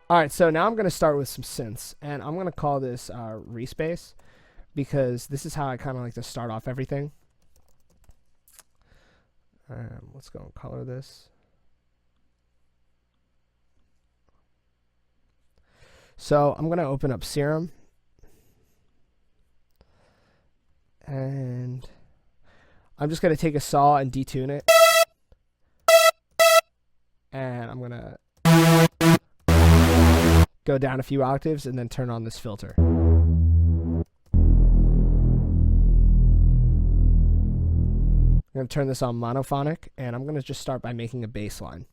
All right, so now I'm going to start with some synths, and I'm going to call this respace because this is how I kind of like to start off everything. Let's go and color this. So I'm going to open up Serum, and I'm just going to take a saw and detune it, and I'm going to go down a few octaves and then turn on this filter. I'm going to turn this on monophonic, and I'm going to just start by making a bass line.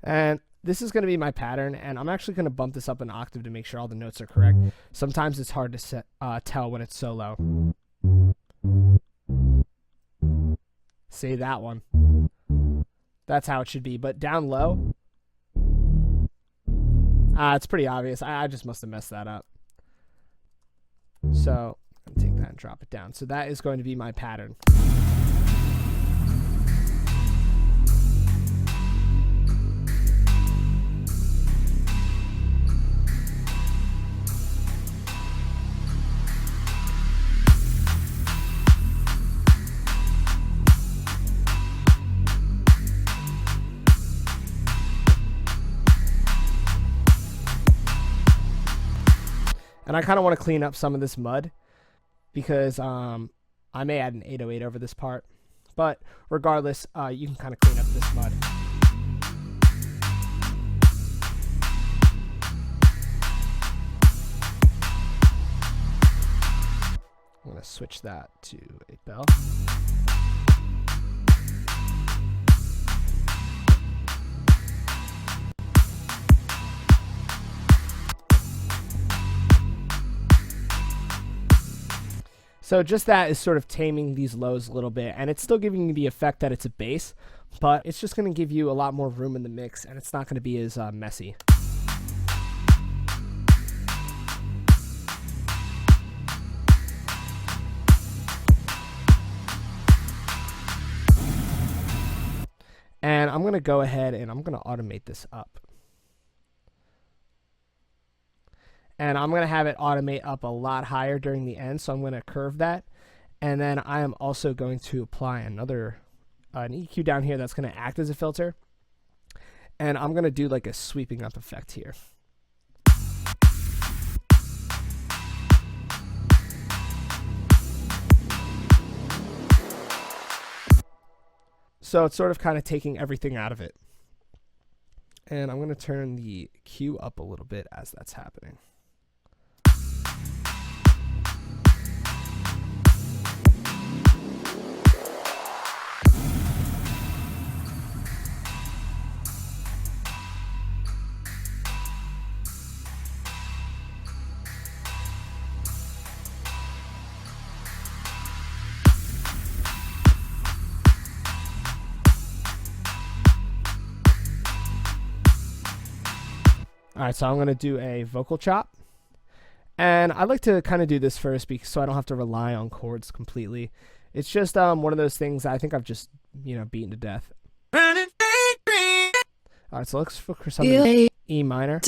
And this is going to be my pattern, and I'm actually going to bump this up an octave to make sure all the notes are correct. Sometimes it's hard to tell when it's so low. See, that one. That's how it should be. But down low, it's pretty obvious. I just must have messed that up. So I'm going to take that and drop it down. So that is going to be my pattern. And I kind of want to clean up some of this mud because I may add an 808 over this part. But regardless, you can kind of clean up this mud. I'm going to switch that to a bell. So just that is sort of taming these lows a little bit, and it's still giving you the effect that it's a bass, but it's just going to give you a lot more room in the mix, and it's not going to be as messy. And I'm going to go ahead and I'm going to automate this up. And I'm going to have it automate up a lot higher during the end, so I'm going to curve that. And then I am also going to apply an EQ down here that's going to act as a filter. And I'm going to do like a sweeping up effect here. So it's sort of kind of taking everything out of it. And I'm going to turn the Q up a little bit as that's happening. All right, so I'm going to do a vocal chop. And I like to kind of do this first so I don't have to rely on chords completely. It's just one of those things I think I've just, beaten to death. All right, so let's look for something in E minor.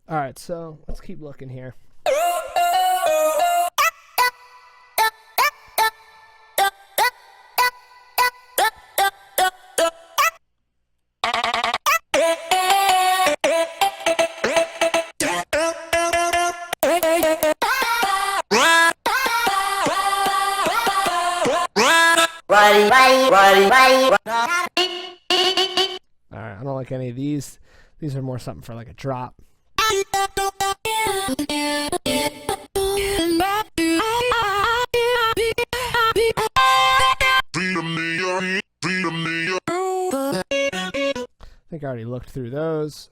Alright, so let's keep looking here. Alright, I don't like any of these. These are more something for like a drop. I think I already looked through those.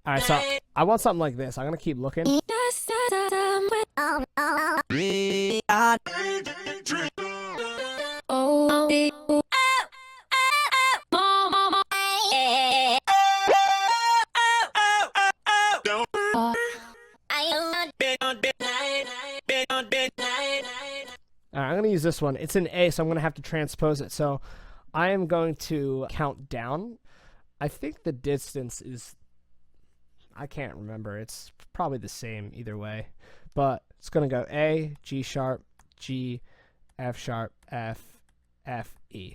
Alright, so I want something like this. I'm gonna keep looking. Alright, I'm gonna use this one. It's an A, so I'm gonna have to transpose it. So I am going to count down. I think the distance is, I can't remember. It's probably the same either way. But it's going to go A, G sharp, G, F sharp, F, F, E.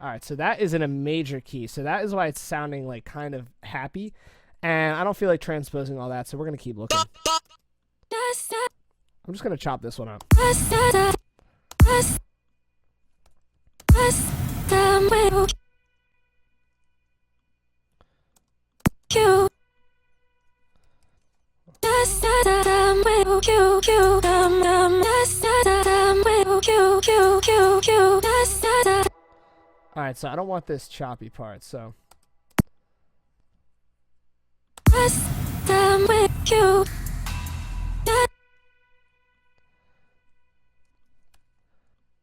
Alright, so that is in a major key. So that is why it's sounding like kind of happy. And I don't feel like transposing all that, so we're going to keep looking. I'm just going to chop this one up. Alright, so I don't want this choppy part, so.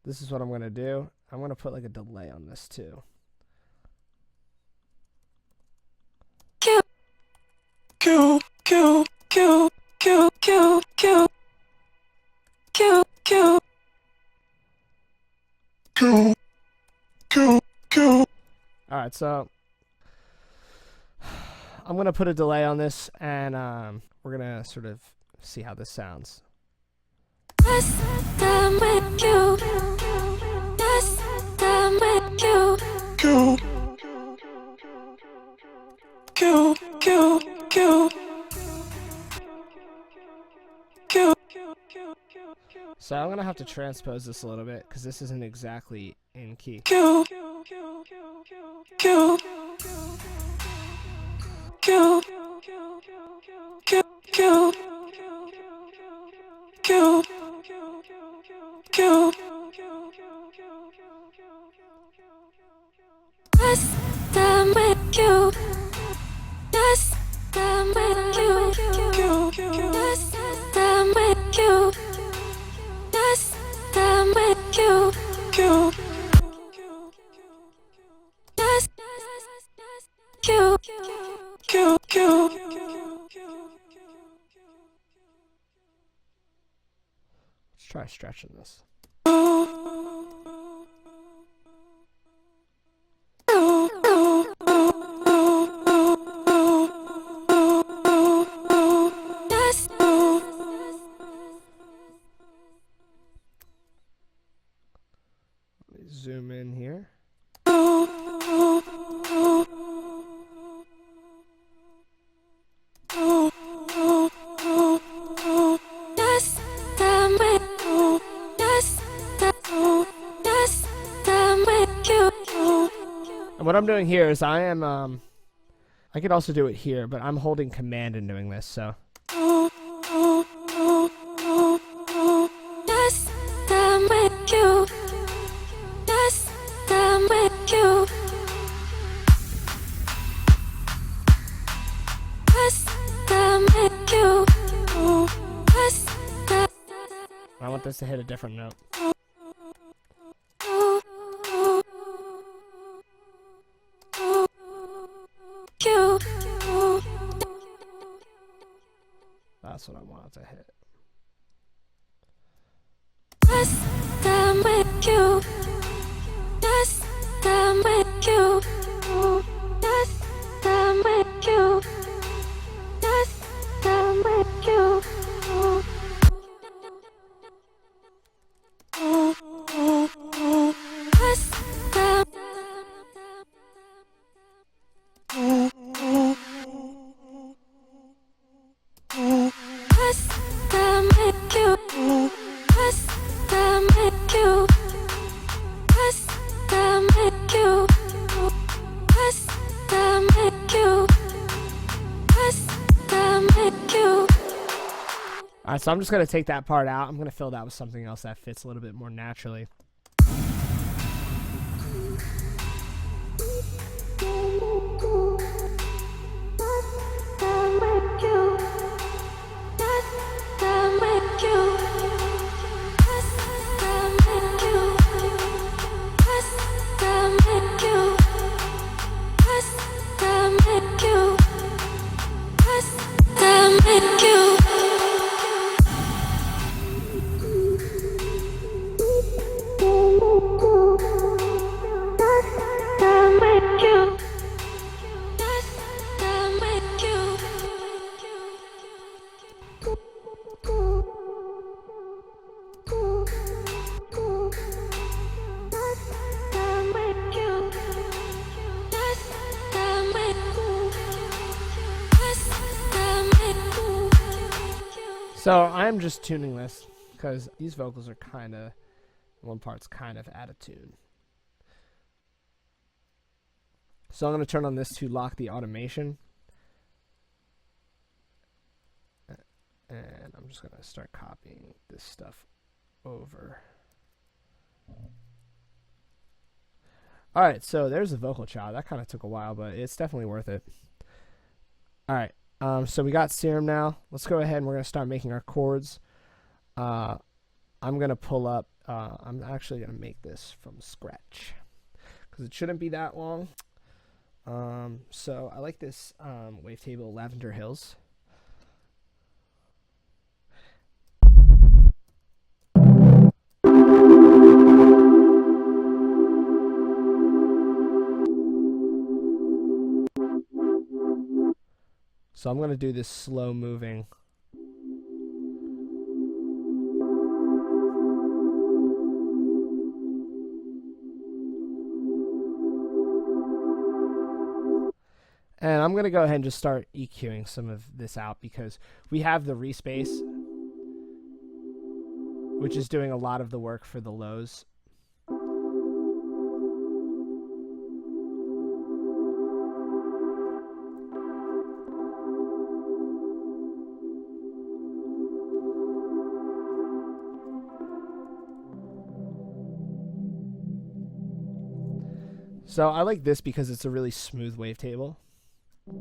This is what I'm going to do. I'm going to put like a delay on this too. Alright, so I'm going to put a delay on this, and we're going to sort of see how this sounds. So I'm going to have to transpose this a little bit because this isn't exactly in key. Let's try stretching this. Zoom in here. And what I'm doing here is I could also do it here, but I'm holding command and doing this, so. I want this to hit a different note. That's what I wanted to hit. Alright, so I'm just going to take that part out. I'm going to fill that with something else that fits a little bit more naturally. So I'm just tuning this because these vocals are kind of, one part's kind of out of tune. So I'm going to turn on this to lock the automation. And I'm just going to start copying this stuff over. Alright, so there's the vocal child. That kind of took a while, but it's definitely worth it. Alright. So we got Serum now. Let's go ahead and we're going to start making our chords. I'm going to pull up, I'm actually going to make this from scratch because it shouldn't be that long. So I like this wavetable Lavender Hills. So I'm going to do this slow moving. And I'm going to go ahead and just start EQing some of this out because we have the respace, which is doing a lot of the work for the lows. So I like this because it's a really smooth wavetable. And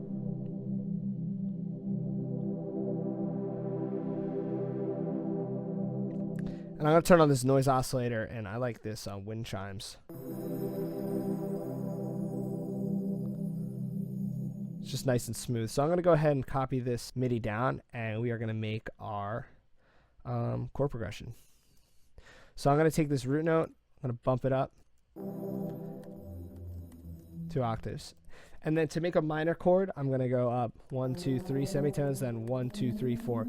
I'm going to turn on this noise oscillator, and I like this wind chimes. It's just nice and smooth. So I'm going to go ahead and copy this MIDI down, and we are going to make our chord progression. So I'm going to take this root note, I'm going to bump it up 2 octaves. And then to make a minor chord, I'm going to go up 1, 2, 3 semitones, then 1, 2, 3, 4.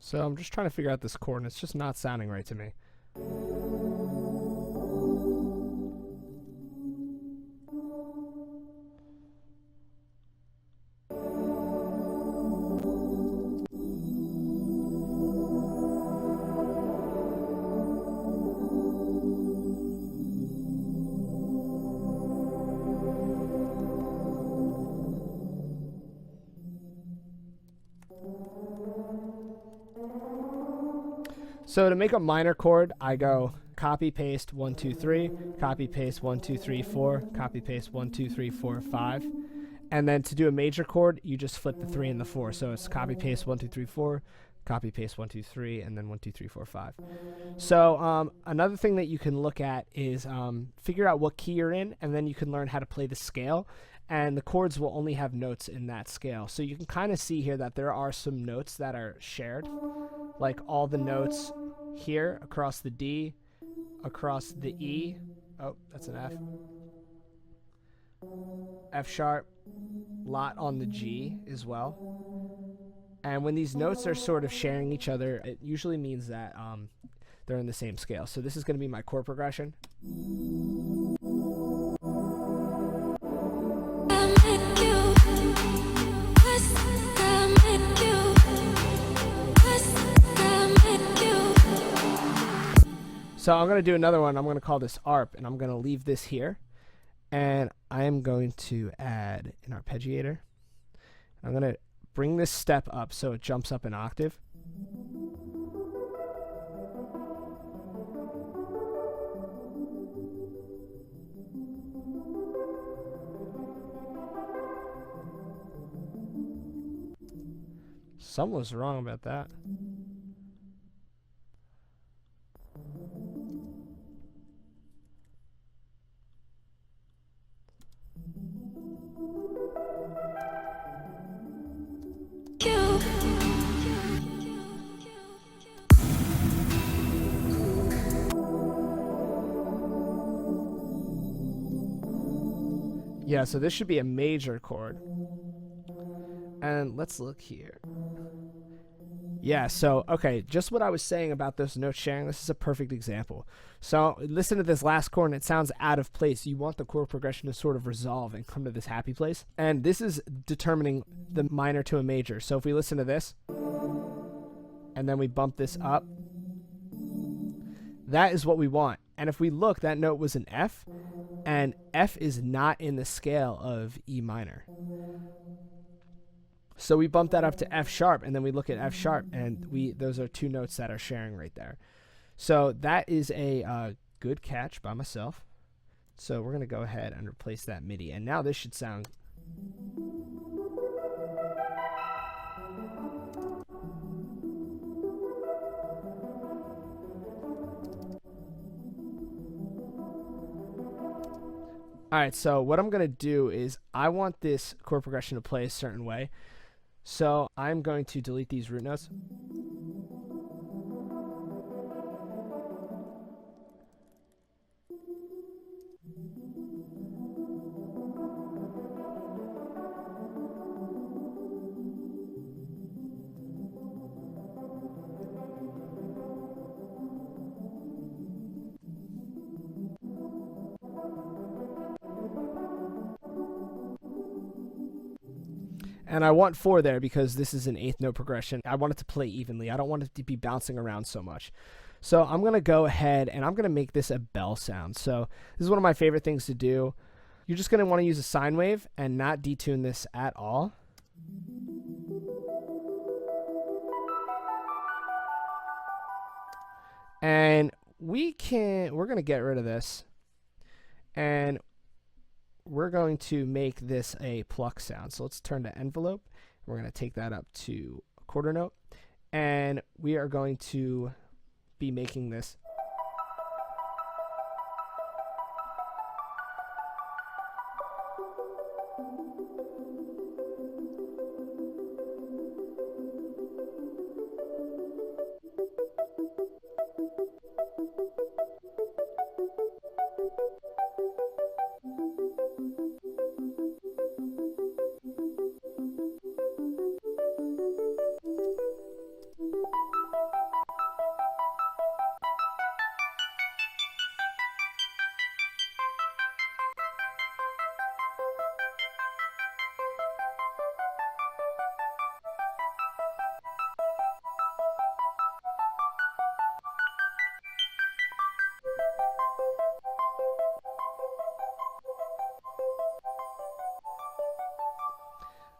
So I'm just trying to figure out this chord, and it's just not sounding right to me. So to make a minor chord, I go copy paste 1 2 3, copy paste 1 2 3 4, copy paste 1 2 3 4 5, and then to do a major chord, you just flip the 3 and the 4. So it's copy paste 1 2 3 4, copy paste 1 2 3, and then 1 2 3 4 5. So another thing that you can look at is figure out what key you're in, and then you can learn how to play the scale. And the chords will only have notes in that scale. So you can kind of see here that there are some notes that are shared, like all the notes here across the D, across the E. Oh, that's an F. F sharp, lot on the G as well. And when these notes are sort of sharing each other, it usually means that they're in the same scale. So this is going to be my chord progression. So I'm going to do another one. I'm going to call this ARP, and I'm going to leave this here. And I am going to add an arpeggiator. I'm going to bring this step up so it jumps up an octave. Something was wrong about that. Yeah, so this should be a major chord. And let's look here. Yeah, so, okay, just what I was saying about those notes sharing, this is a perfect example. So listen to this last chord, and it sounds out of place. You want the chord progression to sort of resolve and come to this happy place. And this is determining the minor to a major. So if we listen to this, and then we bump this up, that is what we want. And if we look, that note was an F, and F is not in the scale of E minor. So we bump that up to F sharp, and then we look at F sharp, and those are two notes that are sharing right there. So that is a good catch by myself. So we're going to go ahead and replace that MIDI. And now this should sound... Alright, so what I'm going to do is I want this chord progression to play a certain way. So I'm going to delete these root notes. And I want 4 there because this is an 8th note progression. I want it to play evenly. I don't want it to be bouncing around so much. So I'm going to go ahead and I'm going to make this a bell sound. So this is one of my favorite things to do. You're just going to want to use a sine wave and not detune this at all. And we're going to get rid of this. And we're going to make this a pluck sound. So let's turn to envelope. We're going to take that up to a quarter note. And we are going to be making this.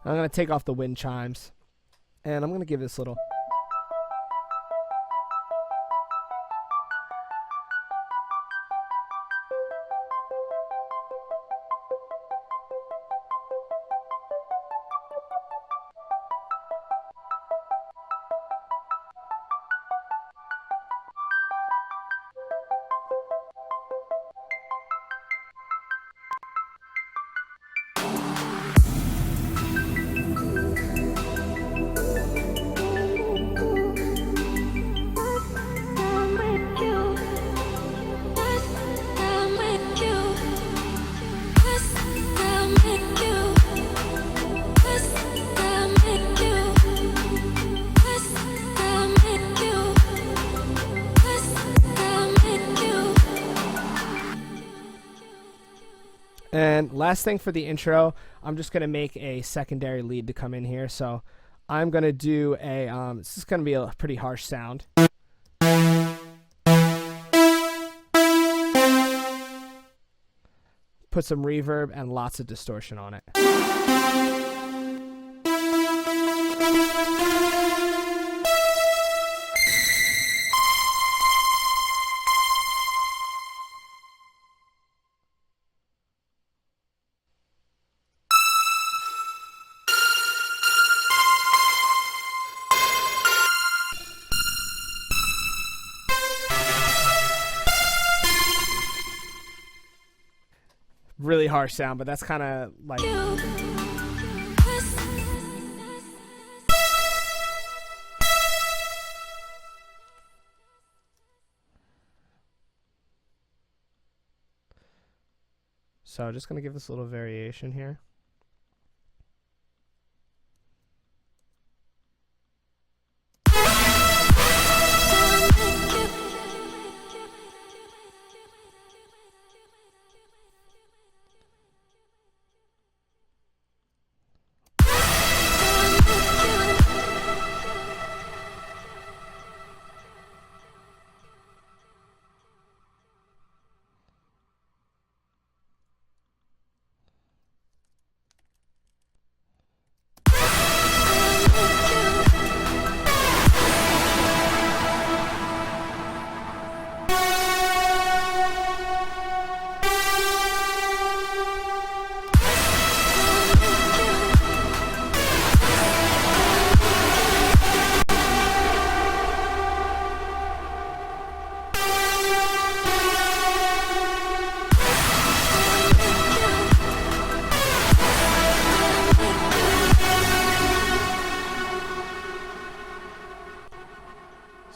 I'm going to take off the wind chimes, and I'm going to give this little. And last thing for the intro, I'm just going to make a secondary lead to come in here. So I'm going to do a, this is going to be a pretty harsh sound. Put some reverb and lots of distortion on it. Really harsh sound, but that's kind of like. So just going to give this a little variation here.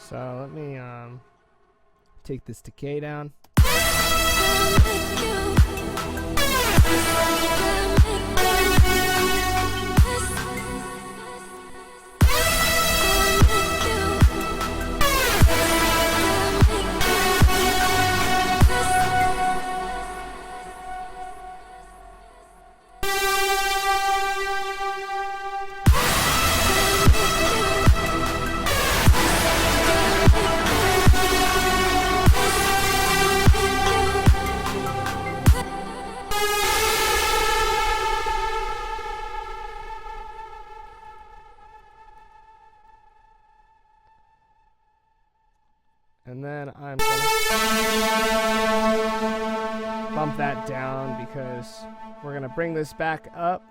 So let me take this decay down. And then I'm going to bump that down because we're going to bring this back up.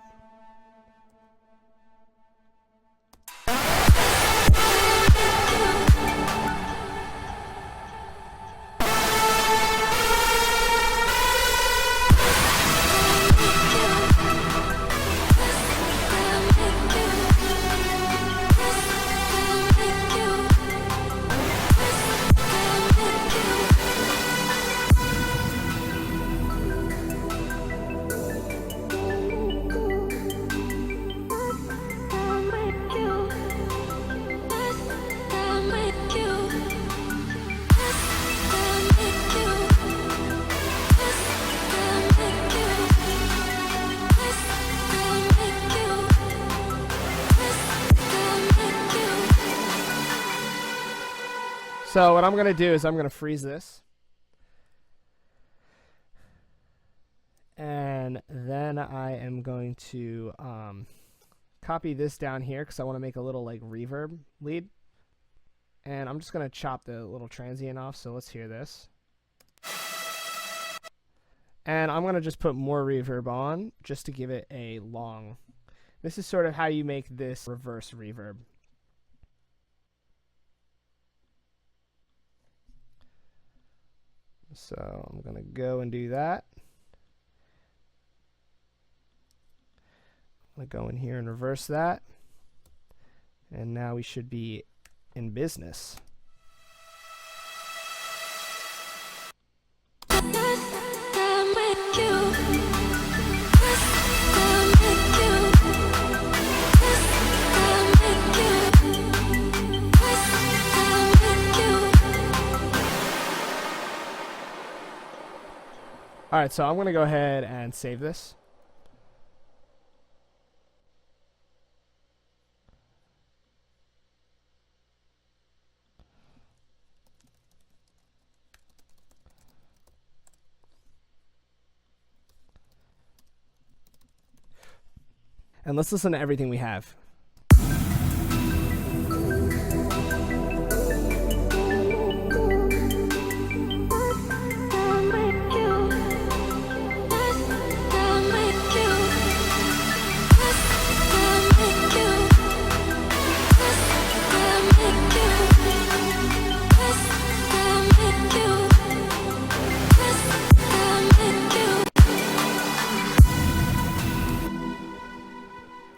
So what I'm going to do is I'm going to freeze this. And then I am going to copy this down here because I want to make a little like reverb lead. And I'm just going to chop the little transient off, so let's hear this. And I'm going to just put more reverb on just to give it a long. This is sort of how you make this reverse reverb. So I'm going to go and do that. I'm going to go in here and reverse that. And now we should be in business. All right, so I'm going to go ahead and save this. And let's listen to everything we have.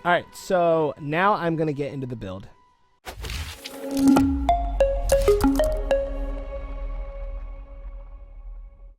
All right, so now I'm going to get into the build.